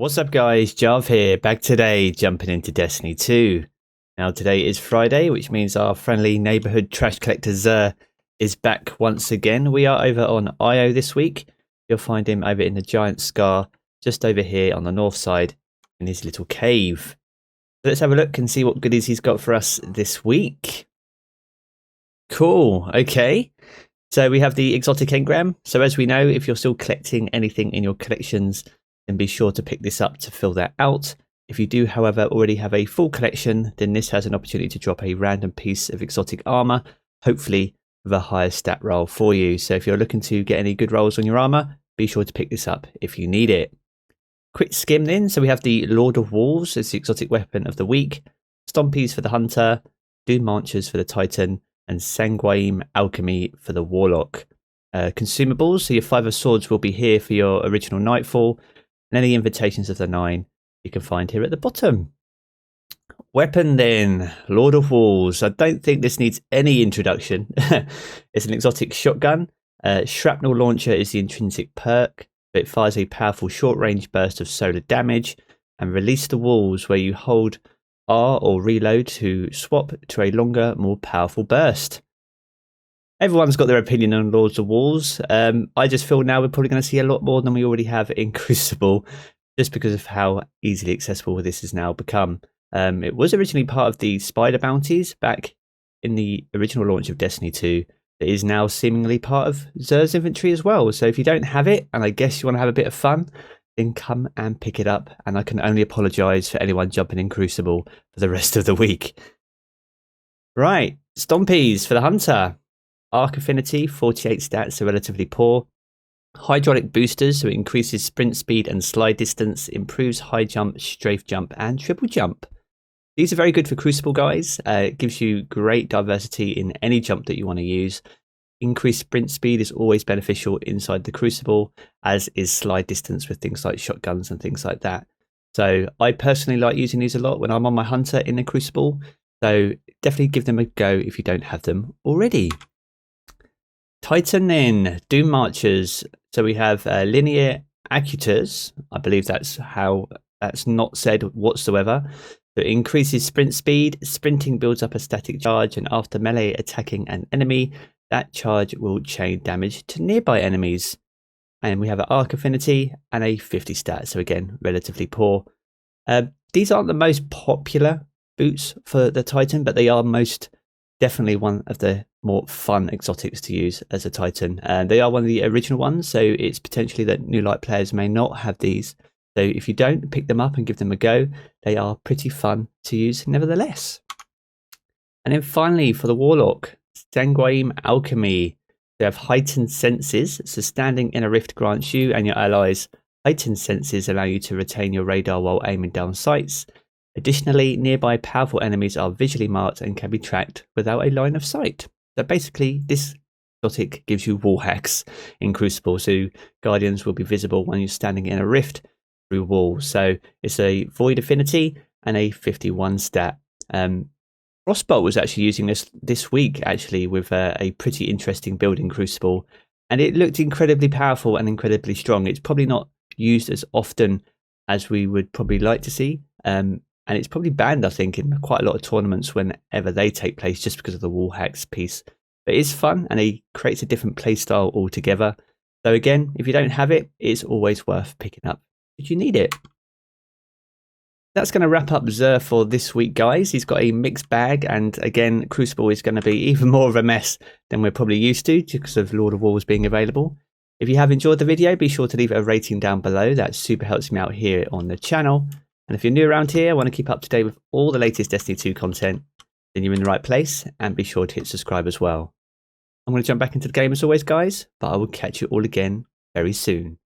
What's up guys, Jav here, back today, jumping into Destiny 2. Now today is Friday, which means our friendly neighborhood trash collector Zer is back once again. We are over on Io this week. You'll find him over in the Giant Scar, just over here on the north side, in his little cave. So let's have a look and see what goodies he's got for us this week. Cool, okay. So we have the exotic engram. So as we know, if you're still collecting anything in your collections, then be sure to pick this up to fill that out. If you do, however, already have a full collection, then this has an opportunity to drop a random piece of exotic armor, hopefully with a higher stat roll for you. So if you're looking to get any good rolls on your armor, be sure to pick this up if you need it. Quick skim then. So we have the Lord of Wolves as the exotic weapon of the week, Stompies for the Hunter, DUNEMARCHERS for the Titan, and SANGUINE Alchemy for the Warlock. Consumables, so your 5 of Swords will be here for your original Nightfall, and any invitations of the 9 you can find here at the bottom. Weapon then, Lord of Wolves. I don't think this needs any introduction. It's an exotic shotgun. Shrapnel launcher is the intrinsic perk. It fires a powerful short-range burst of solar damage, and release the walls where you hold R or reload to swap to a longer, more powerful burst. Everyone's got their opinion on Lords of Wolves. I just feel now we're probably going to see a lot more than we already have in Crucible, just because of how easily accessible this has now become. It was originally part of the Spider Bounties back in the original launch of Destiny 2. It is now seemingly part of Zer's inventory as well. So if you don't have it, and I guess you want to have a bit of fun, then come and pick it up. And I can only apologise for anyone jumping in Crucible for the rest of the week. Right, Stompies for the Hunter. Arc Affinity, 48 stats, so relatively poor. Hydraulic boosters, so it increases sprint speed and slide distance, improves high jump, strafe jump, and triple jump. These are very good for Crucible, guys. It gives you great diversity in any jump that you want to use. Increased sprint speed is always beneficial inside the Crucible, as is slide distance with things like shotguns and things like that. So I personally like using these a lot when I'm on my Hunter in the Crucible. So definitely give them a go if you don't have them already. Titan then, DUNEMARCHERS. So we have linear acutors. I believe that's how that's not said whatsoever. So it increases sprint speed. Sprinting builds up a static charge, and after melee attacking an enemy, that charge will chain damage to nearby enemies. And we have an arc affinity and a 50 stat. So again, relatively poor. These aren't the most popular boots for the Titan, but they are most definitely one of the more fun exotics to use as a Titan. They are one of the original ones, so it's potentially that new light players may not have these. So if you don't, pick them up and give them a go. They are pretty fun to use nevertheless. And then finally for the Warlock, SANGUINE Alchemy. They have heightened senses, so standing in a rift grants you and your allies heightened senses, allow you to retain your radar while aiming down sights. Additionally, nearby powerful enemies are visually marked and can be tracked without a line of sight. So basically, this exotic gives you wall hacks in Crucible, so Guardians will be visible when you're standing in a rift through walls. So it's a Void Affinity and a 51 stat. Frostbolt was actually using this week, actually, with a pretty interesting build in Crucible, and it looked incredibly powerful and incredibly strong. It's probably not used as often as we would probably like to see. And it's probably banned, I think, in quite a lot of tournaments whenever they take place, just because of the wall hacks piece. But it is fun, and it creates a different play style altogether. So again, if you don't have it, it's always worth picking up if you need it. That's going to wrap up Zer for this week, guys. He's got a mixed bag, and again, Crucible is going to be even more of a mess than we're probably used to because of Lord of Wolves being available. If you have enjoyed the video, be sure to leave a rating down below. That super helps me out here on the channel. And if you're new around here, want to keep up to date with all the latest Destiny 2 content, then you're in the right place, and be sure to hit subscribe as well. I'm going to jump back into the game as always, guys, but I will catch you all again very soon.